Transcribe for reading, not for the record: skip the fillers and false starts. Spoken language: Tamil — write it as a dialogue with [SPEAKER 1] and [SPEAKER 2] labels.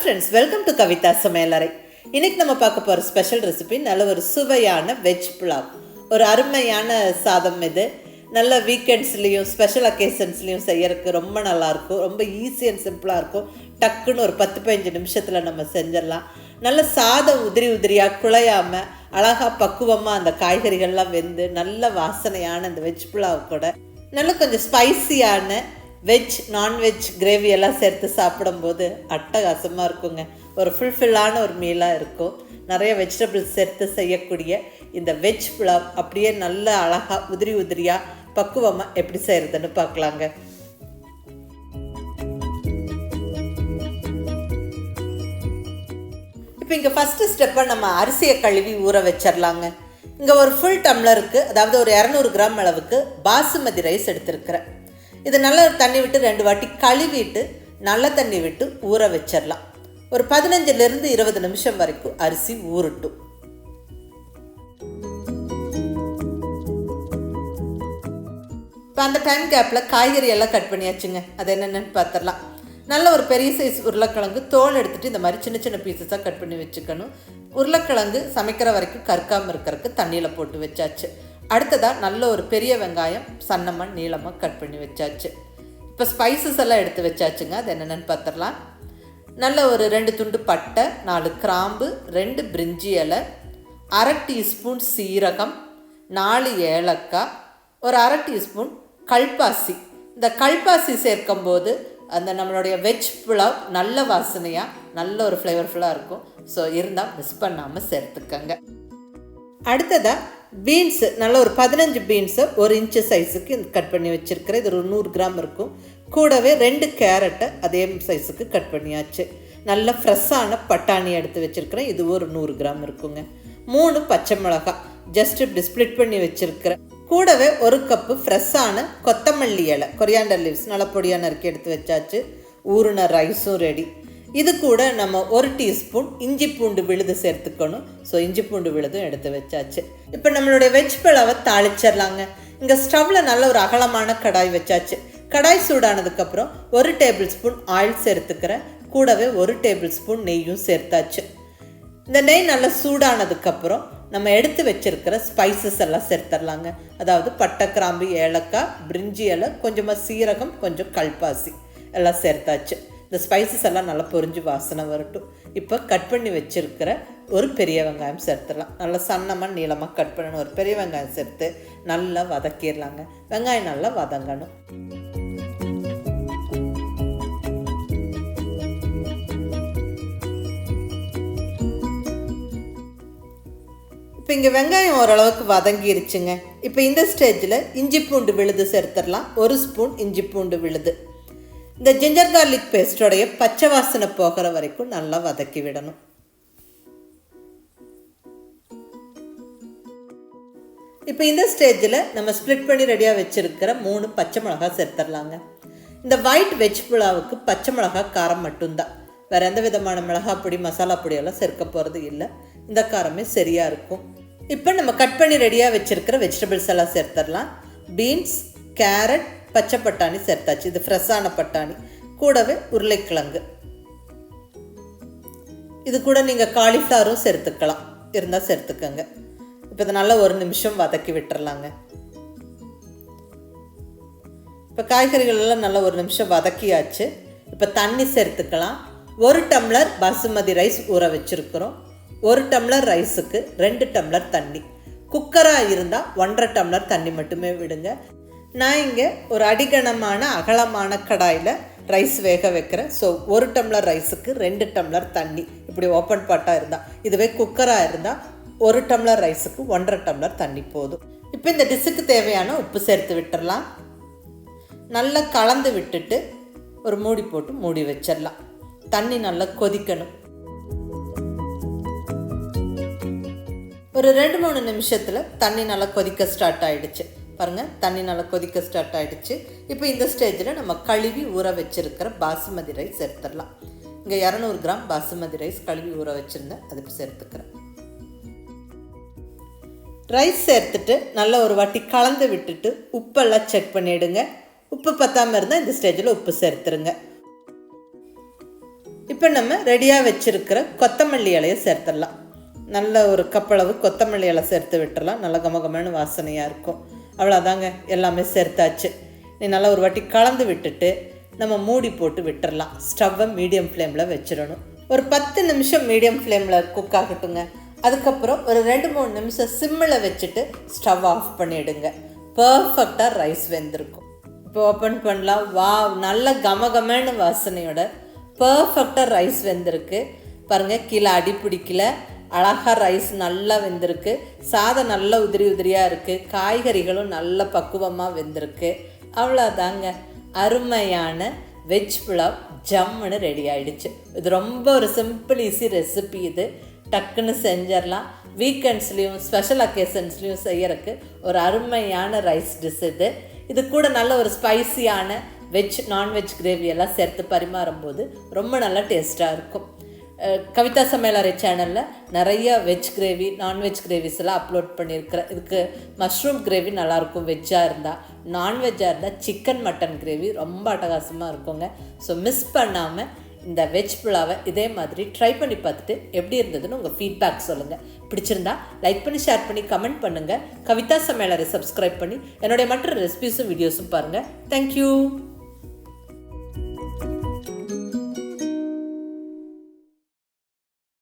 [SPEAKER 1] Friends, welcome to Kavithasamayalarai. இன்னைக்கு நம்ம பார்க்க போகிற ஸ்பெஷல் ரெசிபி நல்ல ஒரு சுவையான வெஜ் புலாவ். ஒரு அருமையான சாதம் இது. நல்ல வீக்கெண்ட்ஸ்லேயும் ஸ்பெஷல் அக்கேஷன்ஸ்லேயும் செய்யறதுக்கு ரொம்ப நல்லாயிருக்கும். ரொம்ப ஈஸி அண்ட் சிம்பிளாக இருக்கும். டக்குன்னு ஒரு 10-15 நிமிஷத்தில் நம்ம செஞ்சிடலாம். நல்ல சாதம் உதிரி உதிரியாக குழையாமல் அழகாக பக்குவமாக அந்த காய்கறிகள்லாம் வெந்து நல்ல வாசனையான இந்த வெஜ் புலாவ் கூட நல்ல கொஞ்சம் ஸ்பைசியான வெஜ் நான்வெஜ் கிரேவி எல்லாம் சேர்த்து சாப்பிடும்போது அட்டகாசமாக இருக்குங்க. ஒரு ஃபுல்ஃபில்லான ஒரு மீலாக இருக்கும். நிறைய வெஜிடபிள்ஸ் சேர்த்து செய்யக்கூடிய இந்த வெஜ் புலாவ் அப்படியே நல்ல அழகாக உதிரி உதிரியாக பக்குவமாக எப்படி செய்கிறதுன்னு பார்க்கலாங்க. இப்போ இங்கே ஃபஸ்ட்டு ஸ்டெப்பை நம்ம அரிசியை கழுவி ஊற வச்சிடலாங்க. இங்கே ஒரு ஃபுல் டம்ளருக்கு, அதாவது ஒரு 200 கிராம் அளவுக்கு பாசுமதி ரைஸ் எடுத்துருக்கிறேன். இது நல்லா தண்ணி விட்டு 2 வாட்டி கழுவிட்டு நல்ல தண்ணி விட்டு ஊற வச்சிடலாம். ஒரு 15லேருந்து 20 நிமிஷம் வரைக்கும் அரிசி ஊறட்டும். இப்போ அந்த டைம் கேப்பில் காய்கறி எல்லாம் கட் பண்ணியாச்சுங்க. அது என்னென்னு பார்த்துடலாம். நல்ல ஒரு பெரிய சைஸ் உருளைக்கிழங்கு தோல் எடுத்துகிட்டு இந்த மாதிரி சின்ன சின்ன பீசஸாக கட் பண்ணி வச்சுக்கணும். உருளைக்கிழங்கு சமைக்கிற வரைக்கும் கற்காமல் இருக்கிறதுக்கு தண்ணியில் போட்டு வச்சாச்சு. அடுத்ததாக நல்ல ஒரு பெரிய வெங்காயம் சன்னமாக நீளமாக கட் பண்ணி வச்சாச்சு. இப்போ ஸ்பைசஸ் எல்லாம் எடுத்து வச்சாச்சுங்க. அது என்னென்னு பார்த்துடலாம். நல்ல ஒரு 2 துண்டு பட்டை, 4 கிராம்பு, 2 பிரிஞ்சி இலை, 1/2 டீஸ்பூன் சீரகம், 4 ஏலக்காய், ஒரு 1/2 டீஸ்பூன் கல்பாசி. இந்த கல்பாசி சேர்க்கும்போது அந்த நம்மளுடைய வெஜ் புலாவ் நல்ல வாசனையாக நல்ல ஒரு ஃப்ளேவர்ஃபுல்லாக இருக்கும். ஸோ இருந்தால் மிஸ் பண்ணாமல் சேர்த்துக்கங்க. அடுத்ததாக பீன்ஸு நல்ல ஒரு 15 பீன்ஸை 1 இன்ச்சு சைஸுக்கு கட் பண்ணி வச்சுருக்கிறேன். இது ஒரு 100 கிராம் இருக்கும். கூடவே 2 கேரட்டை அதே சைஸுக்கு கட் பண்ணியாச்சு. நல்ல ஃப்ரெஷ்ஷான பட்டாணி எடுத்து வச்சுருக்கிறேன். இது ஒரு 100 கிராம் இருக்குங்க. 3 பச்சை மிளகாய் ஜஸ்ட் இப்படி ஸ்ப்ளிட் பண்ணி வச்சுருக்கிறேன். கூடவே 1 கப்பு ஃப்ரெஷ்ஷான கொத்தமல்லி இலை, கொரியாண்டர் லீவ்ஸ் நல்ல பொடியாக நறுக்கி எடுத்து வச்சாச்சு. ஊறுன ரைஸும் ரெடி. இது கூட நம்ம 1 டீஸ்பூன் இஞ்சி பூண்டு விழுது சேர்த்துக்கணும். ஸோ இஞ்சி பூண்டு விழுதும் எடுத்து வச்சாச்சு. இப்போ நம்மளுடைய வெஜ் புலாவை தாளிச்சிடலாங்க. இங்கே ஸ்டவ்வில் நல்ல ஒரு அகலமான கடாய் வச்சாச்சு. கடாய் சூடானதுக்கப்புறம் 1 டேபிள் ஸ்பூன் ஆயில் சேர்த்துக்கிறேன். கூடவே 1 டேபிள் ஸ்பூன் நெய்யும் சேர்த்தாச்சு. இந்த நெய் நல்லா சூடானதுக்கப்புறம் நம்ம எடுத்து வச்சிருக்கிற ஸ்பைசஸ் எல்லாம் சேர்த்துடலாங்க. அதாவது பட்டை, கிராம்பு, ஏலக்காய், பிரிஞ்சி இலை, கொஞ்சமாக சீரகம், கொஞ்சம் கல்பாசி எல்லாம் சேர்த்தாச்சு. இந்த ஸ்பைசஸ் எல்லாம் நல்லா பொரிஞ்சு வாசனை வரட்டும். இப்போ கட் பண்ணி வச்சுருக்கிற ஒரு பெரிய வெங்காயம் சேர்த்துடலாம். நல்லா சன்னமாக நீளமாக கட் பண்ணணும். ஒரு பெரிய வெங்காயம் சேர்த்து நல்லா வதக்கிடலாங்க. வெங்காயம் நல்லா வதங்கணும். இப்போ இங்கே வெங்காயம் ஓரளவுக்கு வதங்கிருச்சுங்க. இப்போ இந்த ஸ்டேஜில் இஞ்சி பூண்டு விழுது சேர்த்துடலாம். 1 ஸ்பூன் இஞ்சி பூண்டு விழுது. இந்த ஜிஞ்சர் கார்லிக் பேஸ்டோடைய பச்சை வாசனை போகிற வரைக்கும் நல்லா வதக்கி விடணும். இப்போ இந்த ஸ்டேஜில் நம்ம ஸ்ப்ளிட் பண்ணி ரெடியாக வச்சுருக்கிற 3 பச்சை மிளகாய் சேர்த்துடலாங்க. இந்த ஒயிட் வெஜ் புலாவுக்கு பச்சை மிளகாய் காரம் மட்டும்தான். வேறு எந்த விதமான மிளகாய் பொடி, மசாலா பொடியெல்லாம் சேர்க்க போகிறது இல்லை. இந்த காரமே சரியாக இருக்கும். இப்போ நம்ம கட் பண்ணி ரெடியாக வச்சுருக்கிற வெஜிடபிள்ஸ் எல்லாம் சேர்த்துடலாம். பீன்ஸ், கேரட், பச்சை பட்டாணி சேர்த்தாச்சு. இது ஃப்ரெஷ்ஷான பட்டாணி. கூடவே உருளைக்கிழங்கு. இது கூட நீங்கள் காலிஃப்ளவரும் சேர்த்துக்கலாம், இருந்தால் சேர்த்துக்கங்க. இப்போ இதை நல்லா 1 நிமிஷம் வதக்கி விட்டுறலாங்க. இப்போ காய்கறிகள் எல்லாம் நல்லா 1 நிமிஷம் வதக்கியாச்சு. இப்போ தண்ணி சேர்த்துக்கலாம். 1 டம்ளர் பாசுமதி ரைஸ் ஊற வச்சுருக்கிறோம். 1 டம்ளர் ரைஸுக்கு 2 டம்ளர் தண்ணி. குக்கராக இருந்தால் 1.5 டம்ளர் தண்ணி மட்டுமே விடுங்க. நான் இங்கே ஒரு அடிகனமான அகலமான கடாயில் ரைஸ் வேக வைக்கிறேன். ஸோ 1 டம்ளர் ரைஸுக்கு 2 டம்ளர் தண்ணி. இப்படி ஓப்பன் பாட்டாக இருந்தால், இதுவே குக்கராக இருந்தால் 1 டம்ளர் ரைஸுக்கு 1.5 டம்ளர் தண்ணி போதும். இப்போ இந்த டிஷ்ஷுக்கு தேவையான உப்பு சேர்த்து விட்டுடலாம். நல்லா கலந்து விட்டுட்டு ஒரு மூடி போட்டு மூடி வச்சிடலாம். தண்ணி நல்லா கொதிக்கணும். ஒரு 2-3 நிமிஷத்தில் தண்ணி நல்லா கொதிக்க ஸ்டார்ட் ஆகிடுச்சு. பாருங்கள், தண்ணி நல்லா கொதிக்க ஸ்டார்ட் ஆகிடுச்சு. இப்போ இந்த ஸ்டேஜில் நம்ம கழுவி ஊற வச்சுருக்கிற பாசுமதி ரைஸ் சேர்த்துடலாம். இங்கே 200 கிராம் பாசுமதி ரைஸ் கழுவி ஊற வச்சுருந்தேன். அதுக்கு சேர்த்துக்கிறேன். ரைஸ் சேர்த்துட்டு நல்லா ஒரு வாட்டி கலந்து விட்டுட்டு உப்பெல்லாம் செக் பண்ணிவிடுங்க. உப்பு பத்தாமல் இருந்தால் இந்த ஸ்டேஜில் உப்பு சேர்த்துருங்க. இப்போ நம்ம ரெடியாக வச்சுருக்கிற கொத்தமல்லி இலையை சேர்த்துடலாம். நல்ல ஒரு கப்பளவு கொத்தமல்லி இலை சேர்த்து விட்டுறலாம். நல்ல கமகமான வாசனையாக இருக்கும். அவ்வளோதாங்க, எல்லாமே சேர்த்தாச்சு. நீ நல்லா ஒரு வாட்டி கலந்து விட்டுட்டு நம்ம மூடி போட்டு விட்டுறலாம். ஸ்டவ்வை மீடியம் ஃப்ளேமில் வச்சிடணும். ஒரு 10 நிமிஷம் மீடியம் ஃப்ளேமில் குக் ஆகட்டுங்க. அதுக்கப்புறம் ஒரு 2-3 நிமிஷம் சிம்மில் வச்சுட்டு ஸ்டவ் ஆஃப் பண்ணிவிடுங்க. பர்ஃபெக்டாக ரைஸ் வெந்திருக்கும். இப்போ ஓப்பன் பண்ணலாம். நல்ல கமகமான வாசனையோட பர்ஃபெக்டாக ரைஸ் வெந்திருக்கு பாருங்கள். கீழே அடி பிடிக்கல, அழகாக ரைஸ் நல்லா வெந்திருக்கு. சாதம் நல்லா உதிரி உதிரியாக இருக்குது. காய்கறிகளும் நல்ல பக்குவமாக வெந்திருக்கு. அவ்வளோதாங்க, அருமையான வெஜ் புலாவ் ஜம்முன்னு ரெடி ஆகிடுச்சு. இது ரொம்ப ஒரு சிம்பிள் ஈஸி ரெசிபி. இது டக்குன்னு செஞ்சிடலாம். வீக்கெண்ட்ஸ்லேயும் ஸ்பெஷல் அக்கேஷன்ஸ்லேயும் செய்யறதுக்கு ஒரு அருமையான ரைஸ் டிஷ் இது. இது கூட நல்ல ஒரு ஸ்பைசியான வெஜ் நான்வெஜ் கிரேவி எல்லாம் சேர்த்து பரிமாறும்போது ரொம்ப நல்லா டேஸ்ட்டாக இருக்கும். கவிதா சமையலறை சேனலில் நிறைய வெஜ் கிரேவி நான்வெஜ் கிரேவிஸ் எல்லாம் அப்லோட் பண்ணியிருக்கிறேன். இதுக்கு மஷ்ரூம் கிரேவி நல்லாயிருக்கும் வெஜ்ஜாக இருந்தால். நான்வெஜ்ஜாக இருந்தால் சிக்கன் மட்டன் கிரேவி ரொம்ப அட்டகாசமாக இருக்குங்க. ஸோ மிஸ் பண்ணாமல் இந்த வெஜ் புலாவை இதே மாதிரி ட்ரை பண்ணி பார்த்துட்டு எப்படி இருந்ததுன்னு உங்கள் ஃபீட்பேக் சொல்லுங்கள். பிடிச்சிருந்தா லைக் பண்ணி, ஷேர் பண்ணி, கமெண்ட் பண்ணுங்கள். கவிதா சமையலறை சப்ஸ்கிரைப் பண்ணி என்னுடைய மற்ற ரெசிபிஸும் வீடியோஸும் பாருங்கள். தேங்க்யூ.